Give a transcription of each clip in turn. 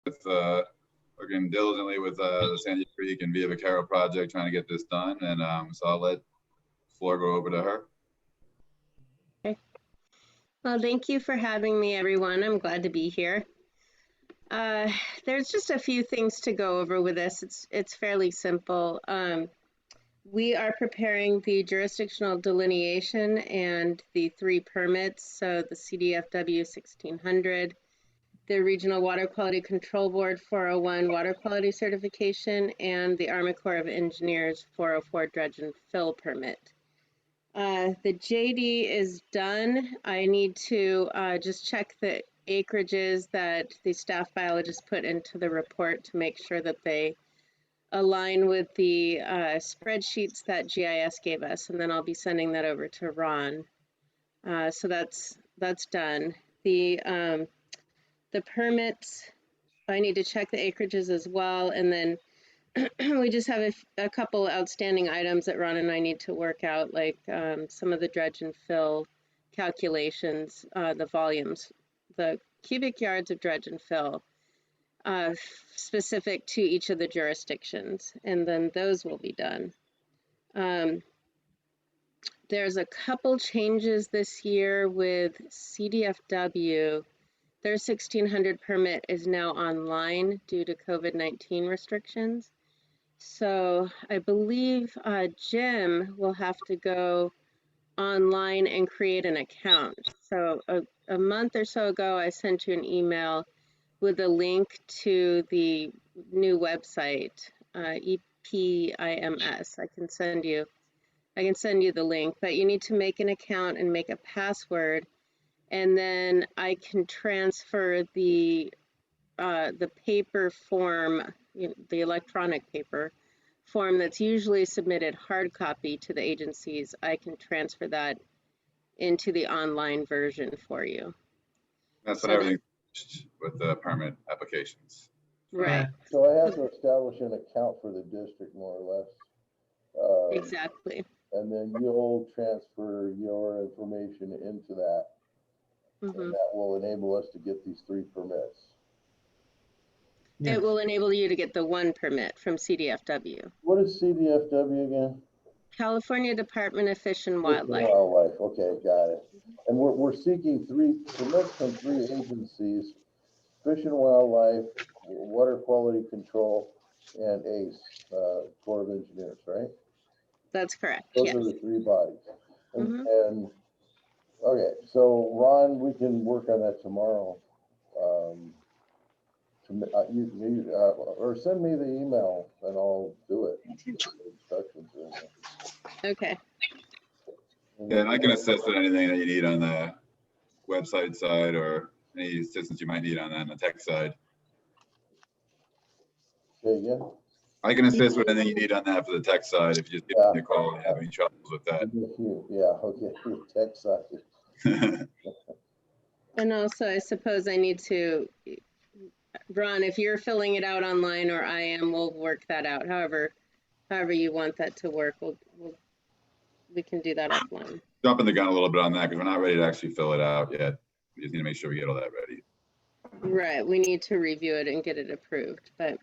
with working diligently with the Sandy Creek and Via Vaquero project, trying to get this done. And so I'll let the floor go over to her. Okay. Well, thank you for having me, everyone. I'm glad to be here. There's just a few things to go over with this. It's fairly simple. We are preparing the jurisdictional delineation and the 3 permits. So the CDFW 1600, the Regional Water Quality Control Board 401 Water Quality Certification, and the Army Corps of Engineers 404 Dredge and Fill permit. The JD is done. I need to just check the acreages that the staff biologist put into the report to make sure that they align with the spreadsheets that GIS gave us, and then I'll be sending that over to Ron. So that's done. The permits, I need to check the acreages as well, and then we just have a couple outstanding items that Ron and I need to work out, like some of the dredge and fill calculations, the volumes, the cubic yards of dredge and fill specific to each of the jurisdictions, and then those will be done. There's a couple changes this year with CDFW. Their 1600 permit is now online due to COVID-19 restrictions. So I believe Jim will have to go online and create an account. So a month or so ago, I sent you an email with a link to the new website, EPIMS. I can send you the link, but you need to make an account and make a password, and then I can transfer the paper form, the electronic paper form that's usually submitted hard copy to the agencies. I can transfer that into the online version for you. That's what everything with the permit applications. Right. So I have to establish an account for the district, more or less. Exactly. And then you'll transfer your information into that. Mm-hmm. And that will enable us to get these 3 permits. It will enable you to get the 1 permit from CDFW. What is CDFW again? California Department of Fish and Wildlife. Okay, got it. And we're seeking 3 permits from 3 agencies: Fish and Wildlife, Water Quality Control, and ACE, Corps of Engineers, right? That's correct. Those yes. are the 3 bodies. And, Mm-hmm. and okay, so Ron, we can work on that tomorrow. Or send me the email and I'll do it. Instructions. Okay. Yeah, and I can assist with anything that you need on the website side or any assistance you might need on that on the tech side. Say again? I can assist with anything you need on that for the tech side if you just give me a call and have any troubles with that. Yeah, okay, tech side. And also, I suppose I need to, Ron, if you're filling it out online or I am, we'll work that out. However you want that to work, we can do that offline. Jumping the gun a little bit on that because we're not ready to actually fill it out yet. We just need to make sure we get all that ready. Right, we need to review it and get it approved, but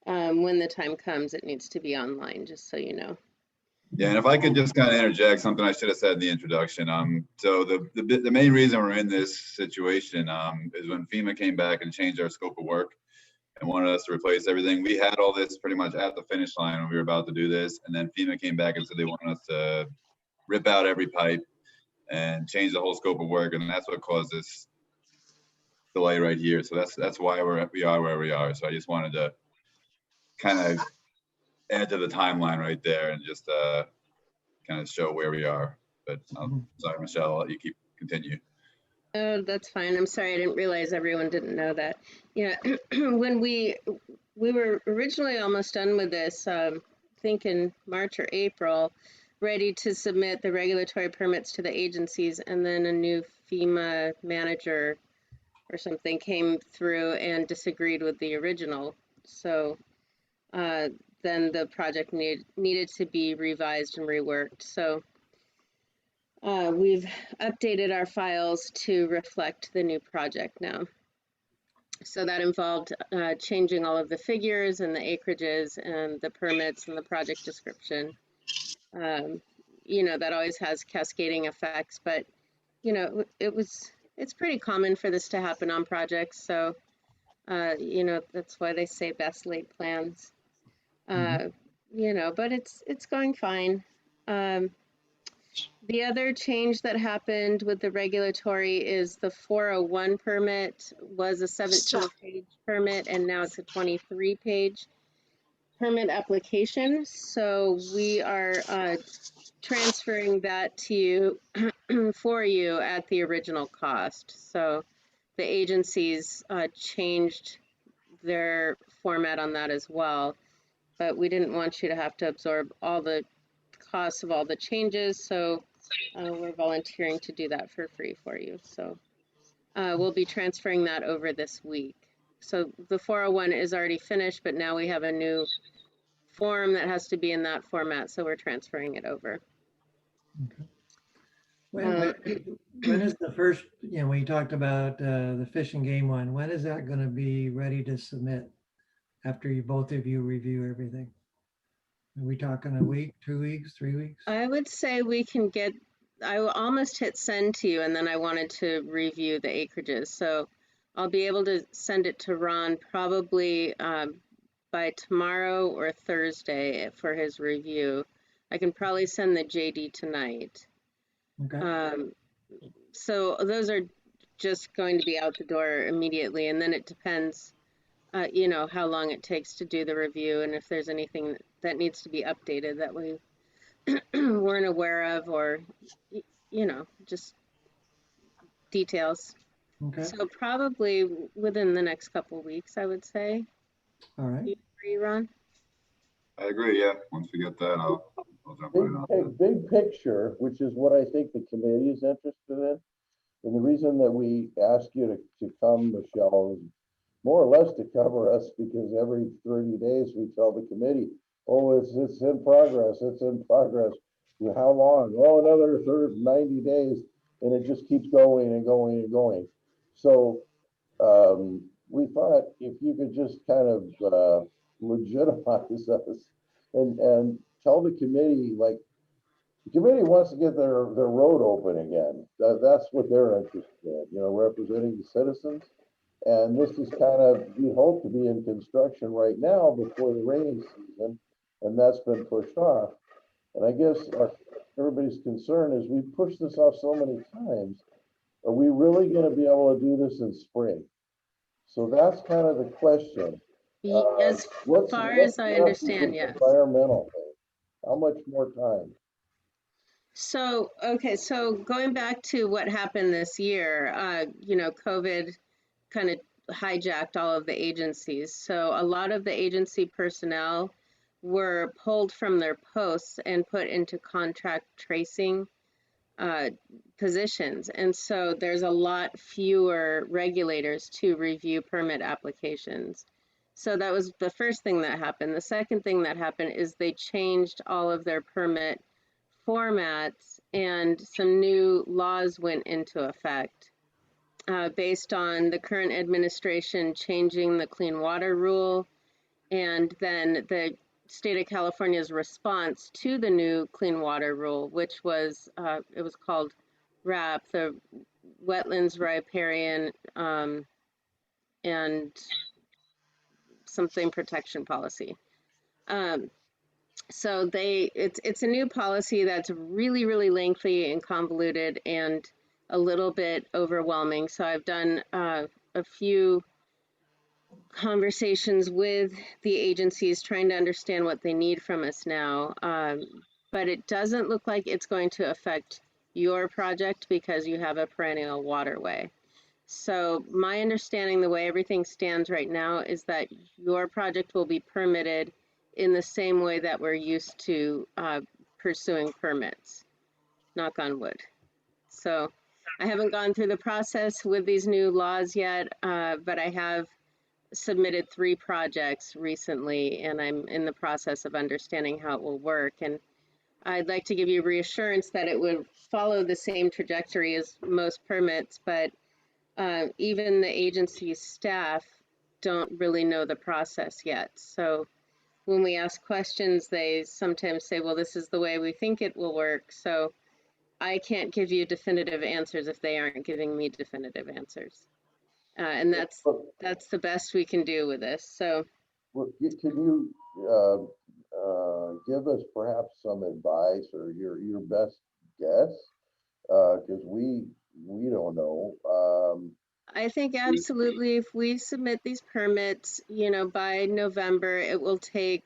when the time comes, it needs to be online, just so you know. Yeah, and if I could just kind of interject something I should have said in the introduction. So the main reason we're in this situation is when FEMA came back and changed our scope of work and wanted us to replace everything. We had all this pretty much at the finish line when we were about to do this, and then FEMA came back and said they wanted us to rip out every pipe and change the whole scope of work, and that's what caused this delay right here. So that's why we are where we are. So I just wanted to kind of add to the timeline right there and just kind of show where we are. But sorry, Michelle, I'll let you continue. Oh, that's fine. I'm sorry, I didn't realize everyone didn't know that. Yeah, when we were originally almost done with this, I think in March or April, ready to submit the regulatory permits to the agencies, and then a new FEMA manager or something came through and disagreed with the original. So then the project needed to be revised and reworked. So we've updated our files to reflect the new project now. So that involved changing all of the figures and the acreages and the permits and the project description. Um, you know, that always has cascading effects, but you know, it's pretty common for this to happen on projects. So, you know, that's why they say best laid plans. Uh, you know, but it's going fine. Um, the other change that happened with the regulatory is the 401 permit was a 17-page permit, and now it's a 23-page permit application. So we are transferring that to you for you at the original cost. So the agencies changed their format on that as well, but we didn't want you to have to absorb all the costs of all the changes, so we're volunteering to do that for free for you. So we'll be transferring that over this week. So the 401 is already finished, but now we have a new form that has to be in that format, so we're transferring it over. Okay. When is the first, you know, when you talked about the Fish and Game one, when is that going to be ready to submit after you, both of you review everything? Are we talking a week, 2 weeks, 3 weeks? I would say we can get, I almost hit send to you, and then I wanted to review the acreages. So I'll be able to send it to Ron probably by tomorrow or Thursday for his review. I can probably send the JD tonight. Okay. So those are just going to be out the door immediately, and then it depends, you know, how long it takes to do the review and if there's anything that needs to be updated that we weren't aware of, or, you know, just details. Okay. So probably within the next couple of weeks, I would say. All right. Do you agree, Ron? I agree, yeah. Once we get that, I'll jump right on. Big picture, which is what I think the committee is interested in. And the reason that we ask you to come, Michelle, is more or less to cover us, because every 30 days we tell the committee, oh, it's in progress, it's in progress. How long? Oh, another 90 days. And it just keeps going and going and going. So we thought if you could just kind of legitimize us and tell the committee, like, the committee wants to get their road open again. That's what they're interested in, you know, representing the citizens. And this is kind of, we hope to be in construction right now before the rainy season, and that's been pushed off. And I guess everybody's concern is we pushed this off so many times. Are we really going to be able to do this in spring? So that's kind of the question. As far as I understand, yes. Environmental thing. How much more time? So, okay, so going back to what happened this year, you know, COVID kind of hijacked all of the agencies. So a lot of the agency personnel were pulled from their posts and put into contract tracing positions. And so there's a lot fewer regulators to review permit applications. So that was the first thing that happened. The second thing that happened is they changed all of their permit formats, and some new laws went into effect based on the current administration changing the clean water rule, and then the state of California's response to the new clean water rule, which was, it was called RAP, the Wetlands Riparian and something protection policy. So it's a new policy that's really, really lengthy and convoluted and a little bit overwhelming. So I've done a few conversations with the agencies trying to understand what they need from us now. But it doesn't look like it's going to affect your project because you have a perennial waterway. So my understanding, the way everything stands right now, is that your project will be permitted in the same way that we're used to pursuing permits, knock on wood. So I haven't gone through the process with these new laws yet, but I have submitted 3 projects recently, and I'm in the process of understanding how it will work. And I'd like to give you reassurance that it would follow the same trajectory as most permits, but even the agency staff don't really know the process yet. So when we ask questions, they sometimes say, well, this is the way we think it will work. So I can't give you definitive answers if they aren't giving me definitive answers. And But, that's the best we can do with this. So can you, give us perhaps some advice or your best guess? Cause we don't know. I think absolutely if we submit these permits, you know, by November, it will take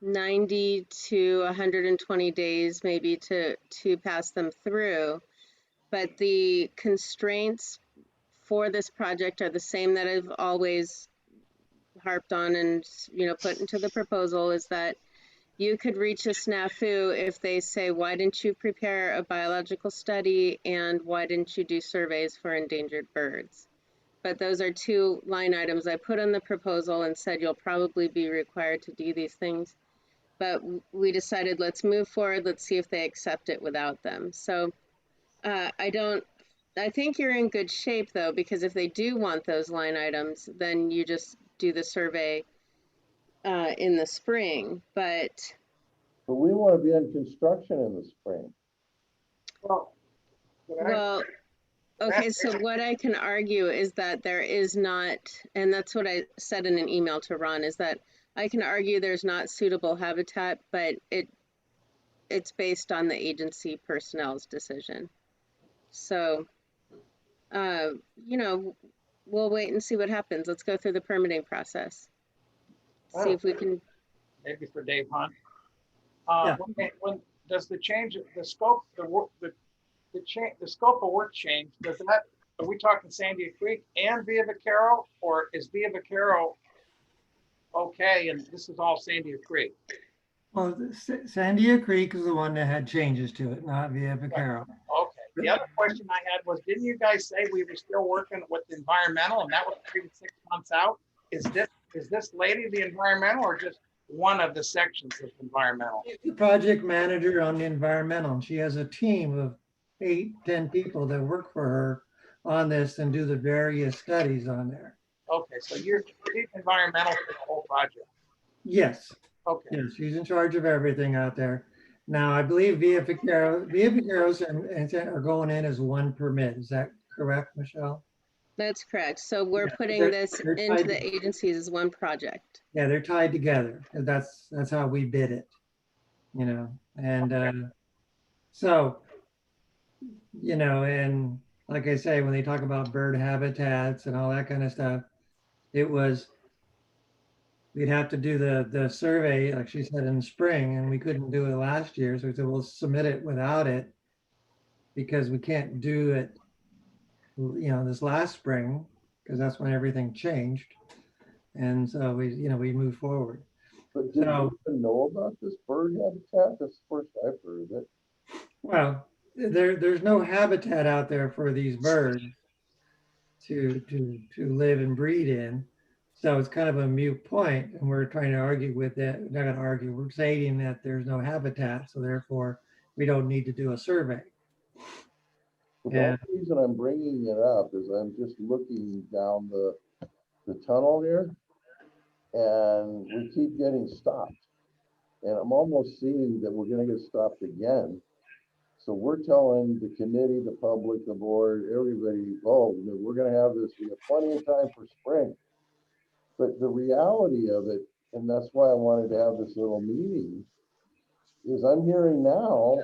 90 to 120 days maybe to pass them through. But the constraints for this project are the same that I've always harped on and, you know, put into the proposal, is that you could reach a snafu if they say, why didn't you prepare a biological study and why didn't you do surveys for endangered birds? But those are two line items I put in the proposal and said you'll probably be required to do these things. But we decided, let's move forward, let's see if they accept it without them. So I think you're in good shape though, because if they do want those line items, then you just do the survey in the spring. But But we want to be in construction in the spring. Well, well, okay, so what I can argue is that there is not, and that's what I said in an email to Ron, is that I can argue there's not suitable habitat, but it's based on the agency personnel's decision. So, you know, we'll wait and see what happens. Let's go through the permitting process. See if we can, maybe for Dave Hunt. Yeah. When does the change of the scope, the scope of work change, are we talking Sandia Creek and Via Vaquero, or is Via Vaquero okay, and this is all Sandia Creek? Well, Sandia Creek is the one that had changes to it, not Via Vaquero. Okay. The other question I had was, didn't you guys say we were still working with the environmental, and that was 3 to 6 months out? Is this lady the environmental, or just one of the sections of environmental? She's the project manager on the environmental. She has a team of 8-10 people that work for her on this and do the various studies on there. Okay, so you're environmental for the whole project. Yes, Okay. yes, she's in charge of everything out there. Now, I believe Via Vaqueros are going in as one permit. Is that correct, Michelle? that's correct. So we're Yeah, putting they're- this they're into tied the agencies as one project. Yeah, they're tied together. That's how we bid it, you know. And so, you know, and like I say, when they talk about bird habitats and all that kind of stuff, we'd have to do the survey, like she said, in the spring, and we couldn't do it last year. So we said we'll submit it without it because we can't do it, you know, this last spring because that's when everything changed. And so we moved forward. But did So- you even know about this bird habitat? That's the first I've heard of it. Well, there's no habitat out there for these birds to live and breed in. So it's kind of a moot point, and we're trying to argue with that. We're not going to argue. We're stating that there's no habitat, so therefore we don't need to do a survey. The Yeah. only reason I'm bringing it up is I'm just looking down the tunnel here, and we keep getting stopped. And I'm almost seeing that we're gonna get stopped again. So we're telling the committee, the public, the board, everybody, oh, you know, we're gonna have this, we have plenty of time for spring. But the reality of it, and that's why I wanted to have this little meeting, is I'm hearing now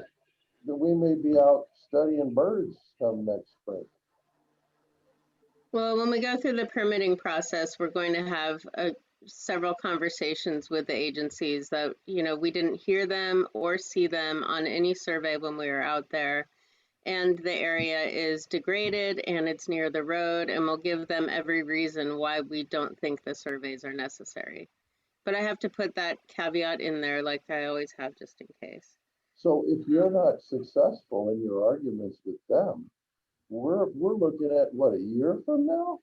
that we may be out studying birds come next spring. Well, when we go through the permitting process, we're going to have several conversations with the agencies that, you know, we didn't hear them or see them on any survey when we were out there. And the area is degraded and it's near the road, and we'll give them every reason why we don't think the surveys are necessary. But I have to put that caveat in there like I always have, just in case. So if you're not successful in your arguments with them, we're looking at what, a year from now?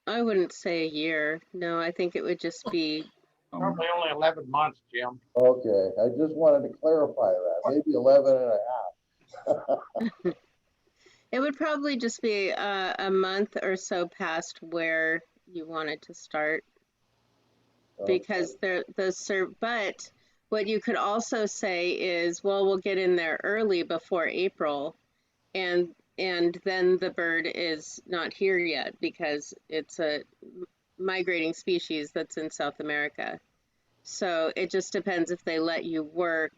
I wouldn't say a year. No, I think it would just be, Probably only 11 months, Jim. Okay, I just wanted to clarify that, maybe 11 and a half. It would probably just be a month or so past where you wanted to start, because but what you could also say is, well, we'll get in there early before April, and then the bird is not here yet because it's a migrating species that's in South America. So it just depends if they let you work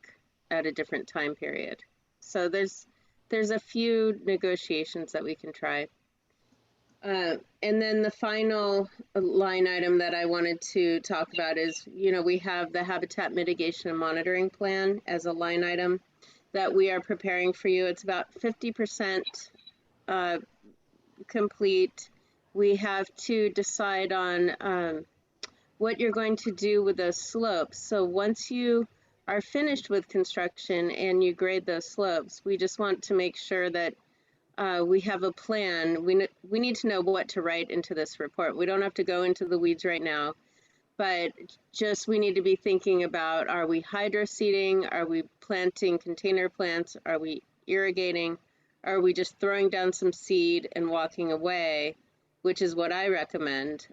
at a different time period. So there's a few negotiations that we can try. And then the final line item that I wanted to talk about is, we have the habitat mitigation and monitoring plan as a line item that we are preparing for you. It's about 50% complete. We have to decide on what you're going to do with those slopes. So once you are finished with construction and you grade those slopes, we just want to make sure that we have a plan. We need to know what to write into this report. We don't have to go into the weeds right now, but just we need to be thinking about, are we hydroseeding? Are we planting container plants? Are we irrigating? Are we just throwing down some seed and walking away, which is what I recommend.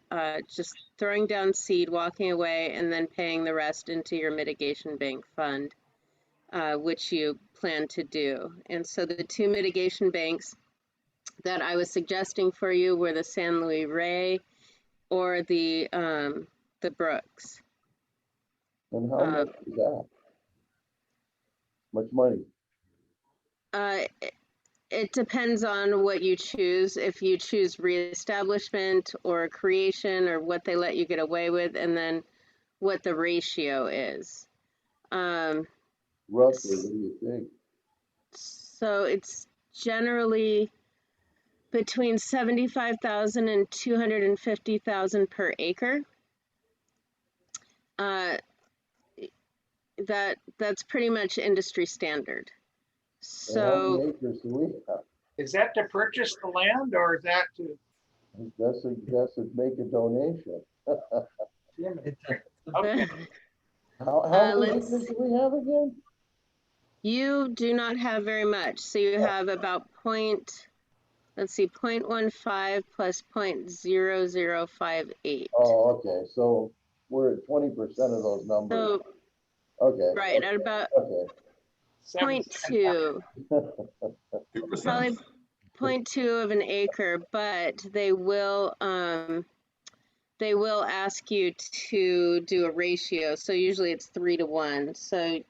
Just throwing down seed, walking away, and then paying the rest into your mitigation bank fund, which you plan to do. And so the two mitigation banks that I was suggesting for you were the San Luis Rey or the Brooks. And how much is that? Much money? It depends on what you choose. If you choose reestablishment or creation, or what they let you get away with, and then what the ratio is. Roughly, what do you think? So it's generally between 75,000 and 250,000 per acre. That's pretty much industry standard. And how So many acres do we have? Is that to purchase the land or is that to? That's to make a donation. Okay, How many let's- acres do we have again? you do not have very much. So you have about 0.15 plus 0.0058. Oh, okay, so we're at 20% of those numbers. So, Okay. right, at about Okay. 0.2, 2%. probably 0.2 of an acre, but they will ask you to do a ratio. So usually it's 3-to-1. So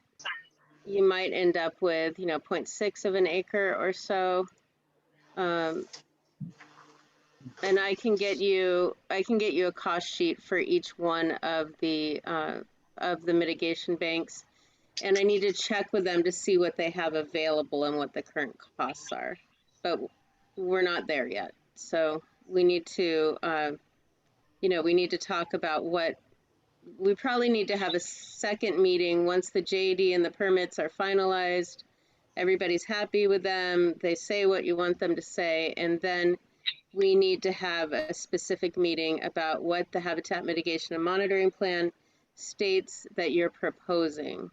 you might end up with, 0.6 of an acre or so. And I can get you a cost sheet for each one of the mitigation banks. And I need to check with them to see what they have available and what the current costs are. But we're not there yet. So we need to, we need to talk about we probably need to have a second meeting once the JD and the permits are finalized. Everybody's happy with them. They say what you want them to say. And then we need to have a specific meeting about what the habitat mitigation and monitoring plan states that you're proposing.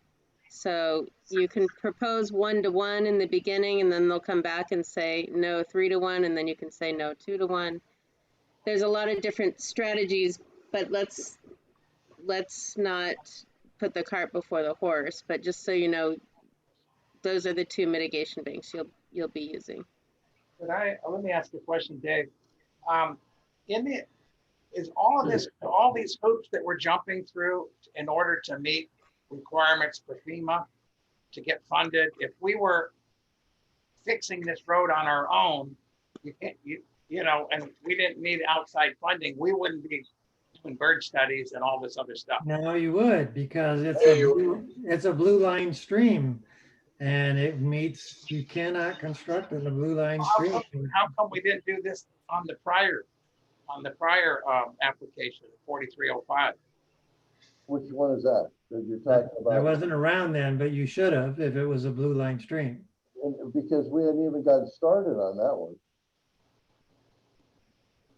So you can propose 1-to-1 in the beginning, and then they'll come back and say no 3-to-1, and then you can say no 2-to-1. There's a lot of different strategies, but let's not put the cart before the horse. But just so you know, those are the two mitigation banks you'll be using. let me ask you a question, Dave. Is all these hoops that we're jumping through in order to meet requirements for FEMA to get funded? If we were fixing this road on our own, and we didn't need outside funding, we wouldn't be doing bird studies and all this other stuff. No, you would, because it's a blue line stream, and you cannot construct in a blue line stream. How come we didn't do this on the prior application, 4305? Which one is that you're talking about? I wasn't around then, but you should have if it was a blue line stream. And because we hadn't even gotten started on that one.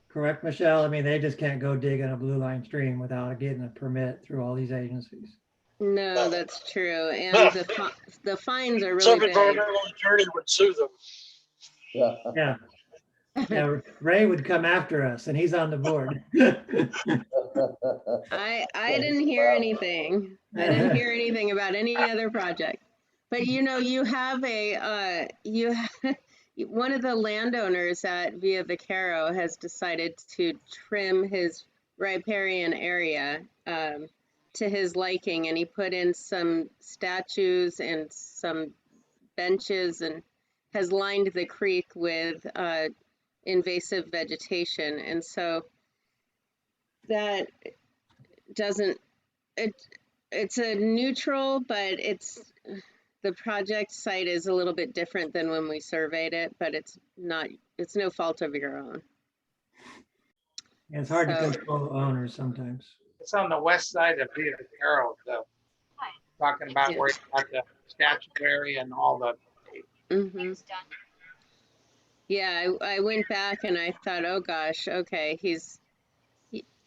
Correct, Michelle? I mean, they just can't go dig in a blue line stream without getting a permit through all these agencies. No, that's true. And the fines are really Some big. environmental attorney would sue them. Yeah. Yeah. Yeah, Ray would come after us and he's on the board. I didn't hear anything. I didn't hear anything about any other project. But you know, you have one of the landowners at Via Vaquero has decided to trim his riparian area to his liking, and he put in some statues and some benches and has lined the creek with invasive vegetation. And so that doesn't, it, it's a neutral, but the project site is a little bit different than when we surveyed it, but it's no fault of your own. It's hard to So- control owners sometimes. It's on the west side of Via Vaquero, talking about where you got the statuary and all the, Mhm. Yeah, I went back and I thought, oh gosh, okay,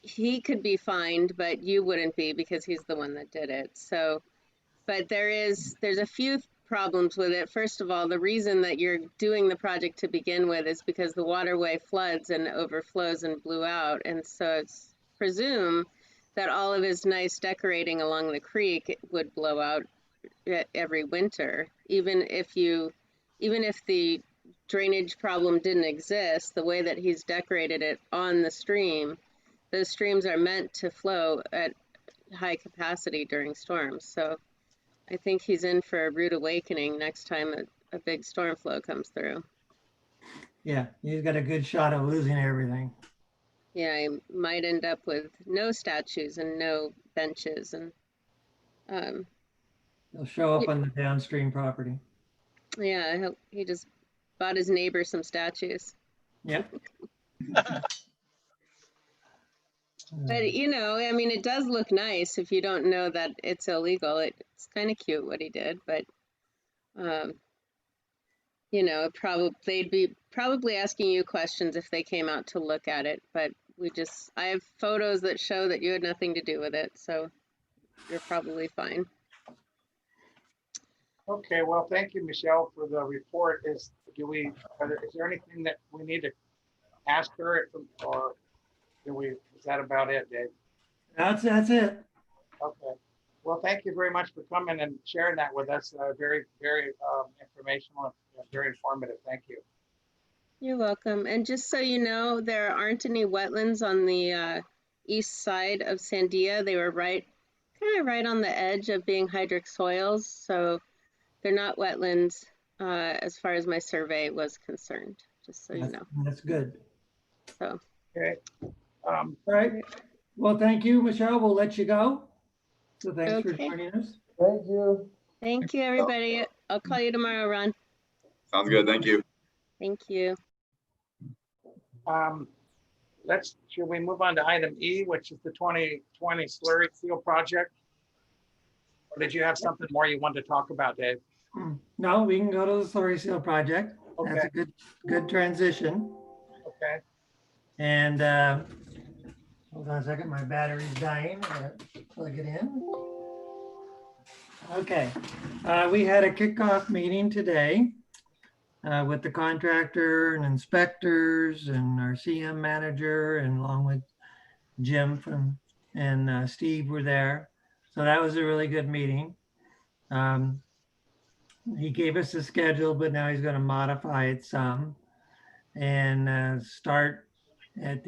he could be fined, but you wouldn't be because he's the one that did it. So, but there's a few problems with it. First of all, the reason that you're doing the project to begin with is because the waterway floods and overflows and blew out. And so it's presumed that all of his nice decorating along the creek would blow out every winter. Even if the drainage problem didn't exist, the way that he's decorated it on the stream, those streams are meant to flow at high capacity during storms. So I think he's in for a rude awakening next time a big storm flow comes through. Yeah, he's got a good shot of losing everything. Yeah, I might end up with no statues and no benches, and He'll show up on the downstream property. yeah, I hope he just bought his neighbor some statues. Yep. But you know, I mean, it does look nice if you don't know that it's illegal. It's kind of cute what he did, but you know, they'd be probably asking you questions if they came out to look at it. But I have photos that show that you had nothing to do with it, so you're probably fine. okay, well, thank you, Michelle, for the report. Is there anything that we need to ask her, or is that about it, Dave? That's it. Okay. Well, thank you very much for coming and sharing that with us. Very, very informational and very informative. Thank you. You're welcome. And just so you know, there aren't any wetlands on the east side of Sandia. They were kind of right on the edge of being hydric soils, so they're not wetlands as far as my survey was concerned, just so you know. That's good. So, Okay. All right. Well, thank you, Michelle. We'll let you go. So thanks for Okay. joining us. Thank you. thank you, everybody. I'll call you tomorrow, Ron. Sounds good. Thank you. Thank you. Should we move on to item E, which is the 2020 slurry seal project? Or did you have something more you wanted to talk about, Dave? No, we can go to the slurry seal project. That's Okay. a good transition. Okay. And hold on a second, my battery's dying. I gotta plug it in. Okay, we had a kickoff meeting today with the contractor and inspectors and our CM manager, and along with Jim and Steve were there. So that was a really good meeting. He gave us a schedule, but now he's going to modify it some and start at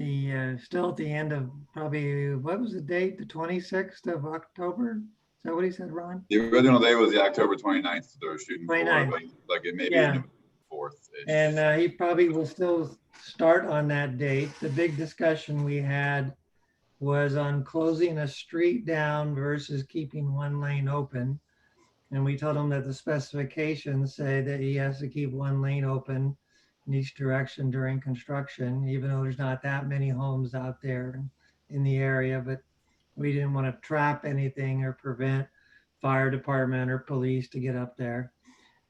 still at the end of probably, what was the date? The 26th of October? Is that what he said, Ron? The original day was the October 29th. They were shooting for, 29th. but like it may be Yeah. the 4th. And he probably will still start on that date. The big discussion we had was on closing a street down versus keeping one lane open. And we told him that the specifications say that he has to keep one lane open in each direction during construction, even though there's not that many homes out there in the area. But we didn't want to trap anything or prevent fire department or police to get up there.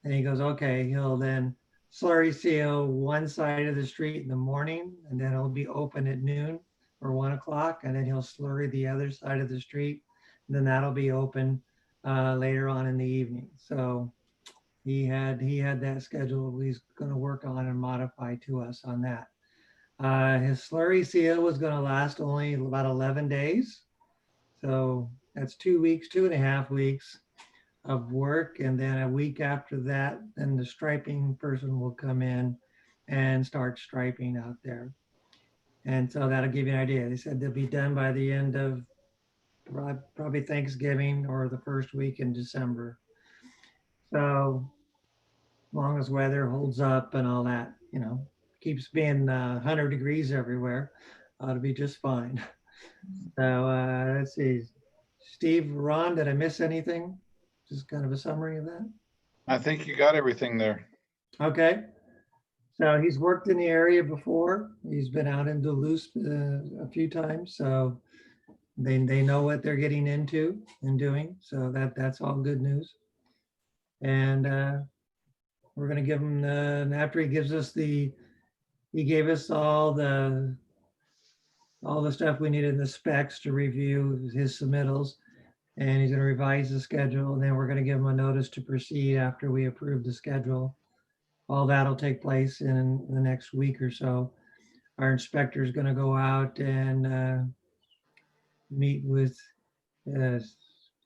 And he goes, okay, he'll then slurry seal one side of the street in the morning, and then it'll be open at noon or 1 o'clock, and then he'll slurry the other side of the street, and then that'll be open later on in the evening. So He had that schedule he's going to work on and modify to us on that. His slurry seal was going to last only about 11 days. So that's 2 weeks, 2.5 weeks of work. And then a week after that, then the striping person will come in and start striping out there. And so that'll give you an idea. They said they'll be done by the end of probably Thanksgiving or the first week in December. So as long as weather holds up and all that, keeps being 100 degrees everywhere, ought to be just fine. So let's see. Steve, Ron, did I miss anything? Just kind of a summary of that. I think you got everything there. Okay. So he's worked in the area before. He's been out in Duluth a few times. So they know what they're getting into and doing. So that's all good news. And we're going to give him after he gives us he gave us all the stuff we needed in the specs to review his submittals. And he's going to revise the schedule. And then we're going to give him a notice to proceed after we approve the schedule. All that'll take place in the next week or so. Our inspector is going to go out and meet with, I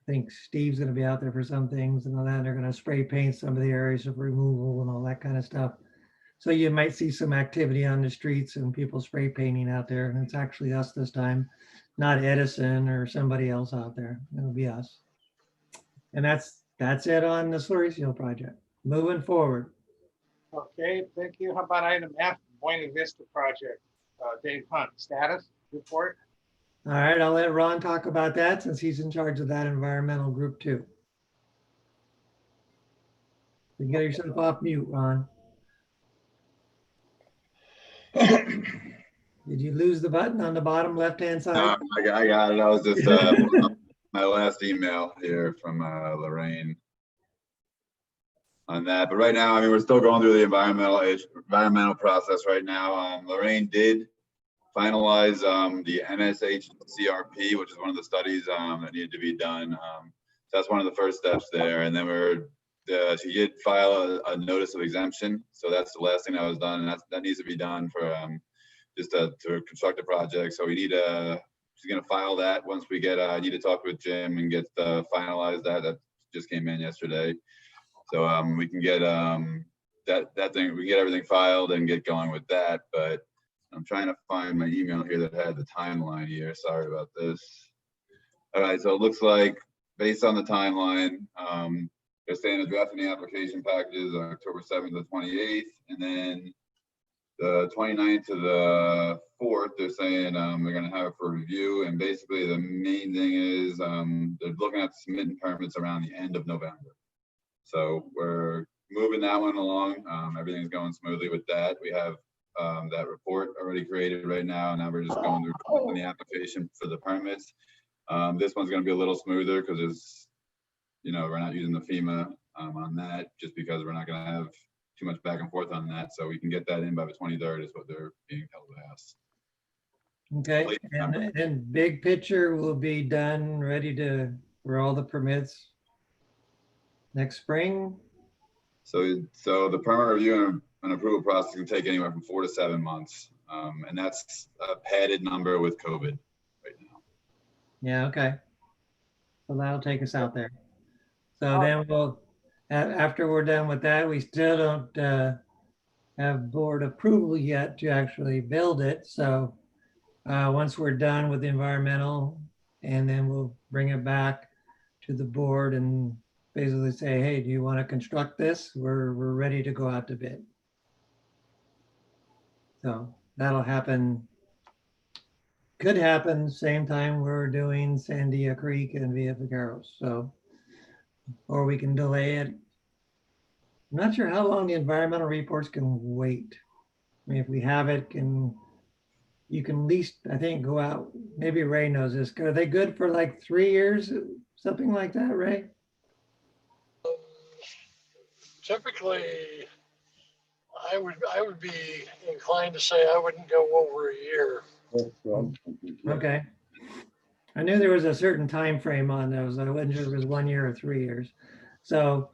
think Steve's going to be out there for some things and all that. They're going to spray paint some of the areas of removal and all that kind of stuff. So you might see some activity on the streets and people spray painting out there. And it's actually us this time, not Edison or somebody else out there. It'll be us. And that's it on the slurry seal project. Moving forward. Okay, thank you. How about item F, Buena Vista project? Dave Hunt, status report? All right, I'll let Ron talk about that since he's in charge of that environmental group too. You get yourself off mute, Ron. Did you lose the button on the bottom left-hand side? I got it. I was just my last email here from Lorraine on that. But right now, I mean, we're still going through the environmental process right now. Lorraine did finalize the NSHCRP, which is one of the studies that needed to be done. So that's one of the first steps there. And then she did file a notice of exemption. So that's the last thing that was done, and that needs to be done for just to construct a project. So we need she's gonna file that once we get. I need to talk with Jim and get finalize that. That just came in yesterday. So we can get that thing. We can get everything filed and get going with that. But I'm trying to find my email here that had the timeline here. Sorry about this. All right, so it looks like based on the timeline, they're saying the drafting the application packages on October 7th to the 28th, and then the 29th to the 4th, they're saying they're going to have it for review. And basically the main thing is they're looking at submitting permits around the end of November. So we're moving that one along. Everything's going smoothly with that. We have that report already created right now. Now we're just going through the application for the permits. This one's going to be a little smoother because it's, we're not using the FEMA on that just because we're not going to have too much back and forth on that. So we can get that in by the 23rd is what they're being held to ask. Okay, and big picture will be done, ready for all the permits next spring. So the permit review and approval process can take anywhere from 4 to 7 months. And that's a padded number with COVID right now. Yeah, okay. So that'll take us out there. So then we'll, after we're done with that, we still don't have board approval yet to actually build it. So once we're done with the environmental, and then we'll bring it back to the board and basically say, hey, do you want to construct this? We're ready to go out to bid. So that'll happen, could happen same time we're doing Sandia Creek and Via Vaqueros. So, or we can delay it. I'm not sure how long the environmental reports can wait. I mean, if we have it, you can at least, I think, go out, maybe Ray knows this. Are they good for like 3 years? Something like that, Ray? Typically, I would be inclined to say I wouldn't go over a year. Okay. I knew there was a certain time frame on those. I wasn't sure if it was 1 year or 3 years. So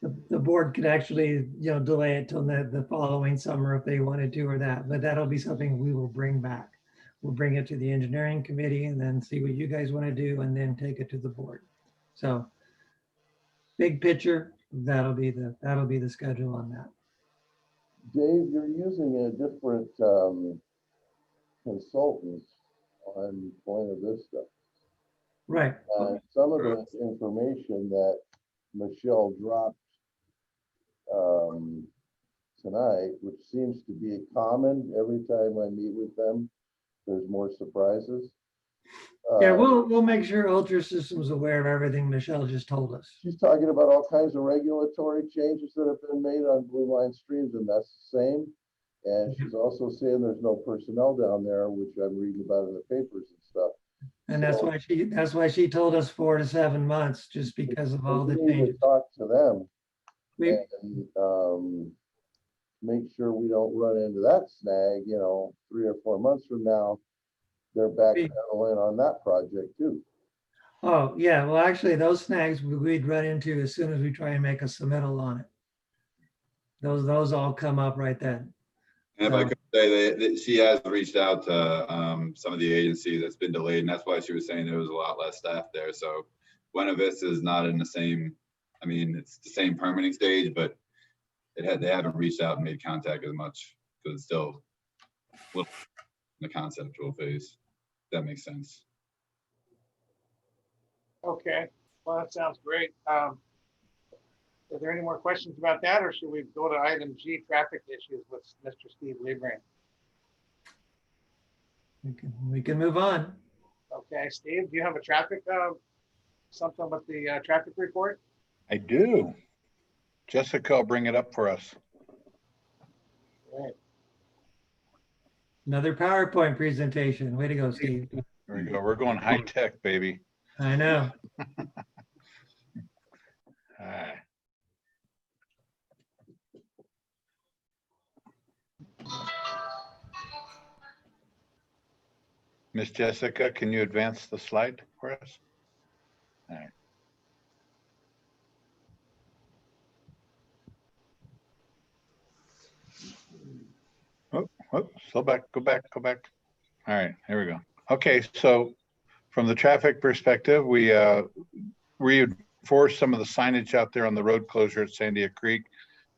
the board could actually, delay it till the following summer if they wanted to or that, but that'll be something we will bring back. We'll bring it to the engineering committee and then see what you guys want to do and then take it to the board. So big picture, that'll be the schedule on that. Dave, you're using a different consultant on Point of Vista. Right. Some of the information that Michelle dropped tonight, which seems to be common every time I meet with them, there's more surprises. Yeah, we'll make sure Ultra Systems aware of everything Michelle just told us. She's talking about all kinds of regulatory changes that have been made on Blue Line Streams, and that's the same. And she's also saying there's no personnel down there, which I'm reading about in the papers and stuff. And that's why she told us 4 to 7 months, just because of all the We need to changes. talk to them We, and make sure we don't run into that snag, 3 or 4 months from now. They're backpedaling on that project too. oh, yeah, well, actually, those snags we'd run into as soon as we try and make a submittal on it. Those all come up right then. And if I could say that she has reached out to some of the agencies that's been delayed, and that's why she was saying there was a lot less staff there. So Buena Vista is not in the same, I mean, it's the same permitting stage, but they haven't reached out and made contact as much because it's still in the conceptual phase. That makes sense. Okay, well, that sounds great. Are there any more questions about that, or should we go to item G, traffic issues with Mr. Steve Legrand? We can move on. Okay, Steve, do you have a traffic, something with the traffic report? I do. Jessica will bring it up for us. Right. Another PowerPoint presentation. Way to go, Steve. There we go. We're going high tech, baby. I know. All right. Miss Jessica, can you advance the slide for us? All right. Oh, slow back, go back. All right, here we go. Okay, so from the traffic perspective, we reinforced some of the signage out there on the road closure at Sandia Creek.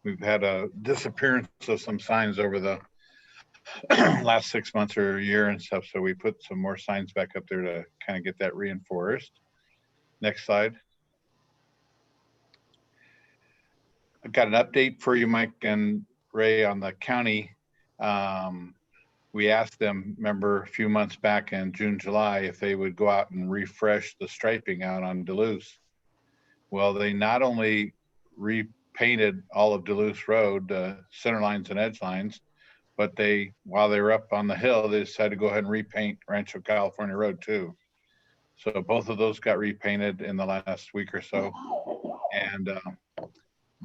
We've had a disappearance of some signs over the last 6 months or a year and stuff. So we put some more signs back up there to kind of get that reinforced. Next slide. I've got an update for you, Mike and Ray, on the county. We asked them, remember, a few months back in June, July, if they would go out and refresh the striping out on Duluth. Well, they not only repainted all of Duluth Road, center lines and edge lines, but while they were up on the hill, they decided to go ahead and repaint Rancho California Road too. So both of those got repainted in the last week or so. And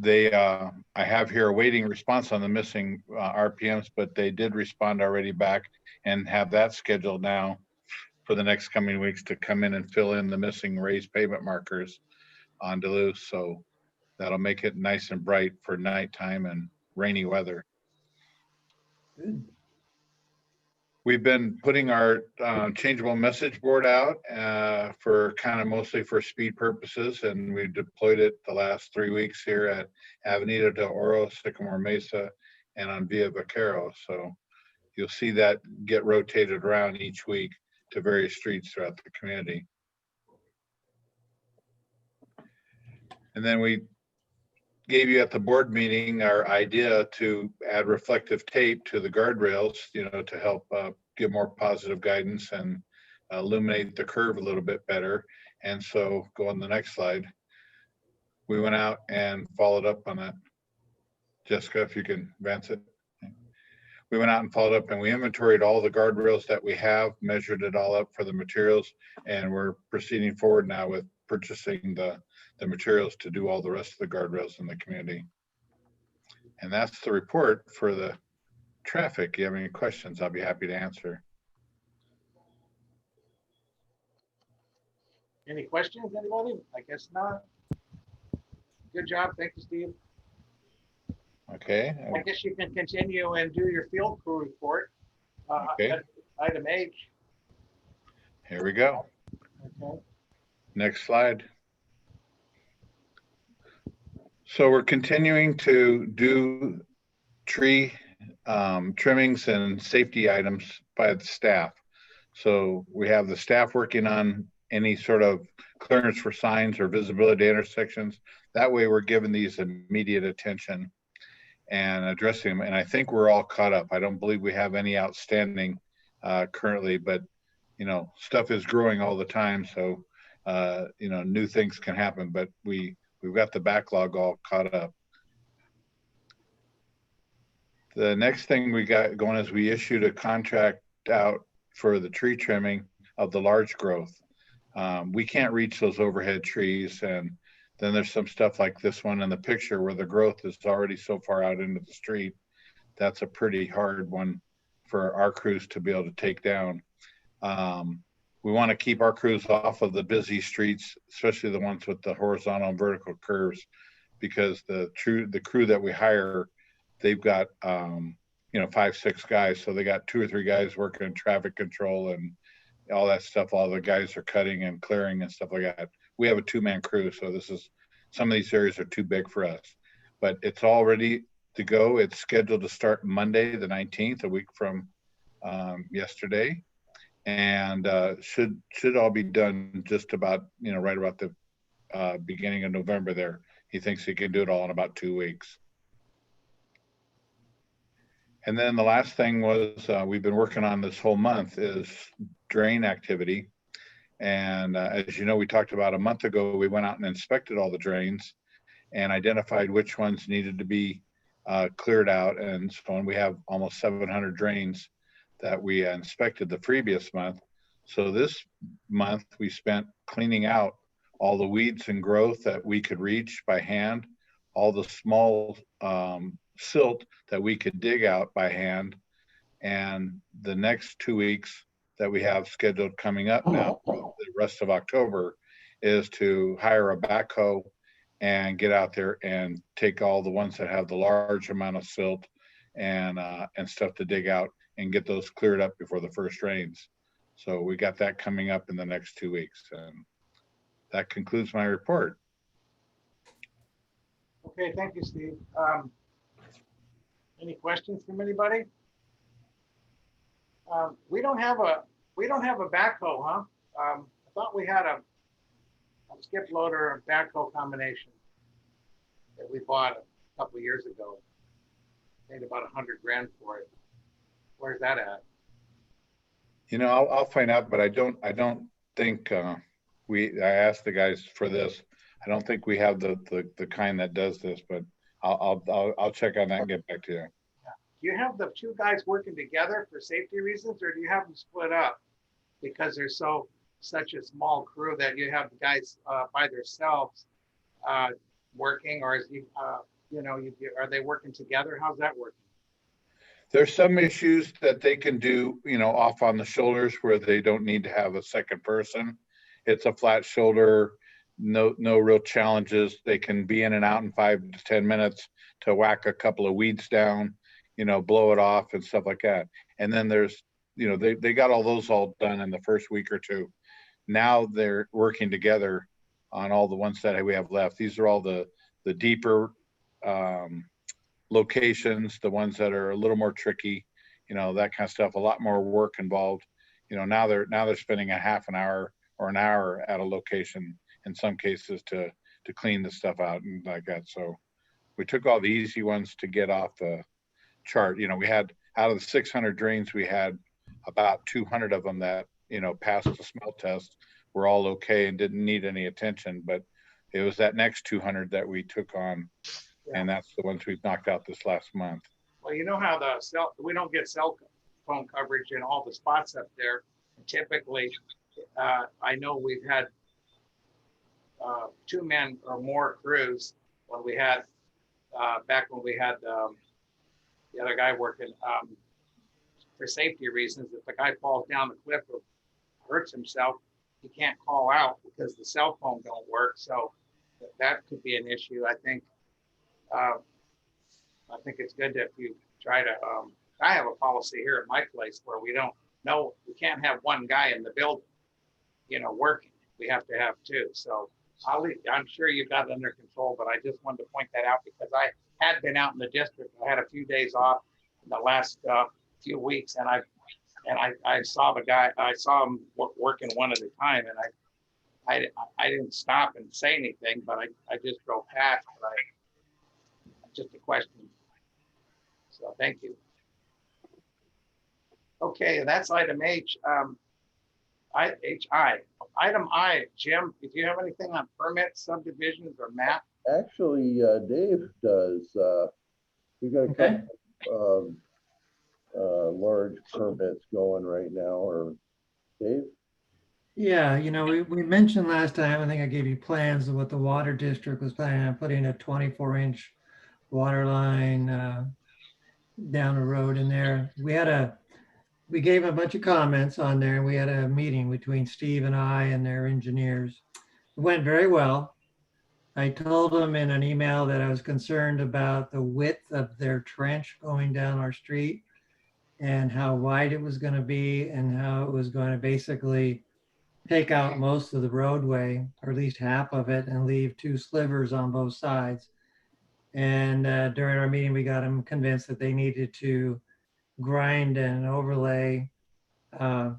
I have here a waiting response on the missing RPMs, but they did respond already back and have that scheduled now for the next coming weeks to come in and fill in the missing raised pavement markers on Duluth. So that'll make it nice and bright for nighttime and rainy weather. Good. We've been putting our changeable message board out for kind of mostly for speed purposes, and we deployed it the last 3 weeks here at Avenida del Oro, Sycamore Mesa, and on Via Vaquero. So you'll see that get rotated around each week to various streets throughout the community. And then we gave you at the board meeting our idea to add reflective tape to the guardrails, to help give more positive guidance and illuminate the curve a little bit better. And so go on the next slide. We went out and followed up on that. Jessica, if you can advance it. We went out and followed up and we inventoried all the guardrails that we have, measured it all up for the materials, and we're proceeding forward now with purchasing the materials to do all the rest of the guardrails in the community. And that's the report for the traffic. If you have any questions, I'll be happy to answer. Any questions, anybody? I guess not. Good job. Thank you, Steve. Okay, I guess you can continue and do your field crew report. Okay. At Item H. here we go. Okay. Next slide. So we're continuing to do tree trimmings and safety items by the staff. So we have the staff working on any sort of clearance for signs or visibility intersections. That way we're giving these immediate attention and addressing them. And I think we're all caught up. I don't believe we have any outstanding currently, but you know, stuff is growing all the time. So, you know, new things can happen, but we've got the backlog all caught up. The next thing we got going is we issued a contract out for the tree trimming of the large growth. We can't reach those overhead trees. And then there's some stuff like this one in the picture where the growth is already so far out into the street. That's a pretty hard one for our crews to be able to take down. We want to keep our crews off of the busy streets, especially the ones with the horizontal and vertical curves, because the crew that we hire, they've got, you know, 5, 6 guys. So they got 2 or 3 guys working in traffic control and all that stuff. All the guys are cutting and clearing and stuff like that. We have a 2-man crew. So some of these areas are too big for us, but it's all ready to go. It's scheduled to start Monday, the 19th, a week from yesterday. And should all be done just about, you know, right about the beginning of November there. He thinks he can do it all in about 2 weeks. And then the last thing was we've been working on this whole month is drain activity. And as you know, we talked about a month ago, we went out and inspected all the drains and identified which ones needed to be cleared out. And so on. We have almost 700 drains that we inspected the previous month. So this month we spent cleaning out all the weeds and growth that we could reach by hand, all the small silt that we could dig out by hand. And the next 2 weeks that we have scheduled coming up now, the rest of October, is to hire a backhoe and get out there and take all the ones that have the large amount of silt and stuff to dig out and get those cleared up before the first rains. So we got that coming up in the next 2 weeks. And that concludes my report. Okay, thank you, Steve. Any questions from anybody? We don't have a backhoe, huh? I thought we had a skip loader and backhoe combination that we bought a couple of years ago. Paid about $100,000 for it. Where's that at? You know, I'll find out, but I don't think I asked the guys for this. I don't think we have the kind that does this, but I'll check on that and get back to you. Yeah. Do you have the 2 guys working together for safety reasons, or do you have them split up because they're such a small crew that you have the guys by themselves working, or is are they working together? How's that working? There's some issues that they can do, you know, off on the shoulders where they don't need to have a second person. It's a flat shoulder, no real challenges. They can be in and out in 5 to 10 minutes to whack a couple of weeds down, you know, blow it off and stuff like that. And then there's, you know, they got all those all done in the first week or 2. Now they're working together on all the ones that we have left. These are all the deeper locations, the ones that are a little more tricky, you know, that kind of stuff, a lot more work involved. You know, now they're spending a half an hour or an hour at a location in some cases to clean the stuff out and like that. So we took all the easy ones to get off the chart. You know, we had out of the 600 drains, we had about 200 of them that, you know, passed the smell test, were all okay and didn't need any attention. But it was that next 200 that we took on. Yeah. And that's the ones we've knocked out this last month. Well, you know how we don't get cell phone coverage in all the spots up there. Typically, I know we've had 2 men or more crews when we had back when we had the other guy working for safety reasons. If the guy falls down the cliff or hurts himself, he can't call out because the cell phone don't work. So that could be an issue. I think it's good that you try to, I have a policy here at my place where we can't have one guy in the building, working. We have to have two. So I'm sure you got it under control, but I just wanted to point that out because I had been out in the district. I had a few days off in the last few weeks, and I saw the guy. I saw him working one at a time, and I didn't stop and say anything, but I just drove past. But just a question. So thank you. Okay, that's item H. HI. Item I, Jim, if you have anything on permits, subdivisions, or map? Actually, Dave does. We got a Okay. couple large permits going right now, or Dave? Yeah, we mentioned last time, I think I gave you plans of what the water district was planning on putting a 24-inch water line down the road in there. We gave a bunch of comments on there, and we had a meeting between Steve and I and their engineers. It went very well. I told them in an email that I was concerned about the width of their trench going down our street and how wide it was going to be and how it was going to basically take out most of the roadway, or at least half of it, and leave 2 slivers on both sides. And during our meeting, we got them convinced that they needed to grind and overlay the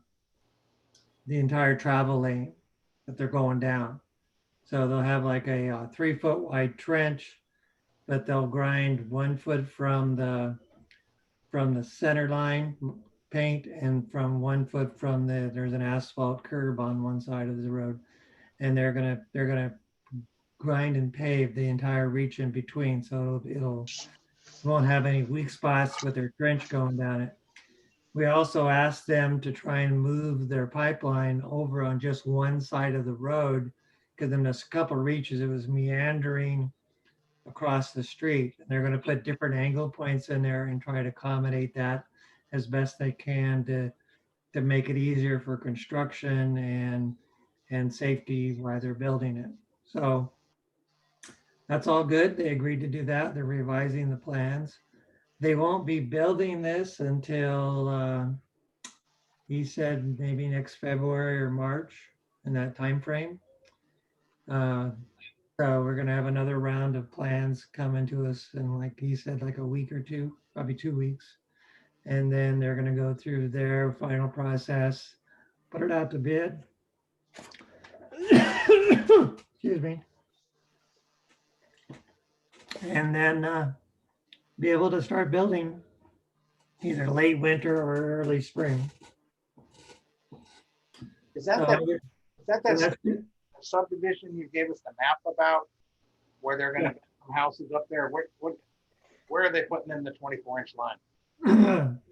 entire travel lane that they're going down. So they'll have like a 3-foot wide trench, but they'll grind 1 foot from the center line paint and from 1 foot from there's an asphalt curb on one side of the road, and they're gonna grind and pave the entire reach in between, so it won't have any weak spots with their trench going down it. We also asked them to try and move their pipeline over on just one side of the road, because in a couple of reaches it was meandering across the street. And they're going to put different angle points in there and try to accommodate that as best they can to make it easier for construction and safety while they're building it. So that's all good. They agreed to do that. They're revising the plans. They won't be building this until he said maybe next February or March, in that time frame. So we're going to have another round of plans coming to us in, like he said, like a week or two, probably 2 weeks. And then they're going to go through their final process, put it out to bid. Excuse me. And then be able to start building either late winter or early spring. Is that that subdivision you gave us the map about, where they're going to put some houses up there? Where are they putting in the 24-inch line?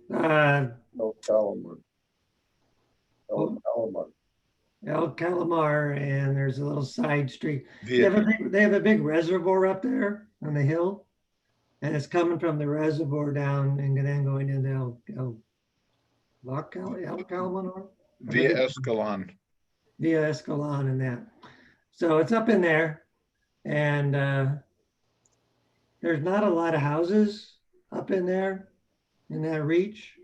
No, Calamar. Calamar. El Calamar, and there's a little side street. They The- have a big reservoir up there on the hill, and it's coming from the reservoir down and then going into El Calamar? Via Escalon. Via Escalon and that. So it's up in there, and there's not a lot of houses up in there in that reach.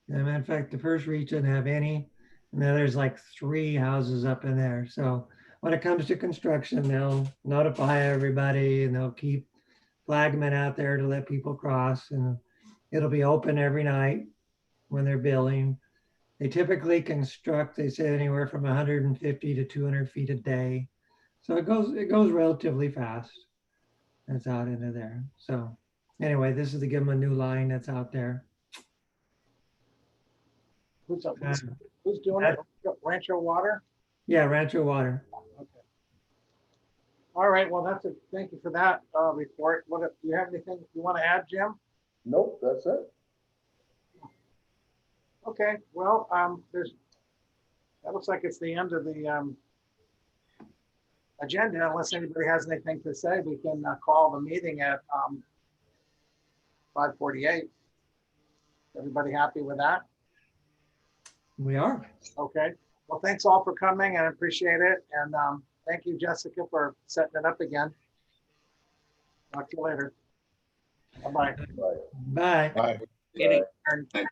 As a matter of fact, the first reach didn't have any, and then there's like 3 houses up in there. So when it comes to construction, they'll notify everybody and they'll keep flagmen out there to let people cross, and it'll be open every night when they're building. They typically construct, they say, anywhere from 150 to 200 feet a day. So it goes relatively fast. That's out into there. So anyway, this is to give them a new line that's out there. Who's doing it? Rancho Water? Yeah, Rancho Water. Okay. All right, well, thank you for that report. Do you have anything you want to add, Jim? Nope, that's it. Okay, well, that looks like it's the end of the agenda. Unless anybody has anything to say, we can call the meeting at 5:48. Everybody happy with that? We are. Okay, well, thanks all for coming, and I appreciate it. And Thank you, Jessica, for setting it up again. Talk to you later. Bye-bye. Right. Bye. Bye. Meeting adjourned.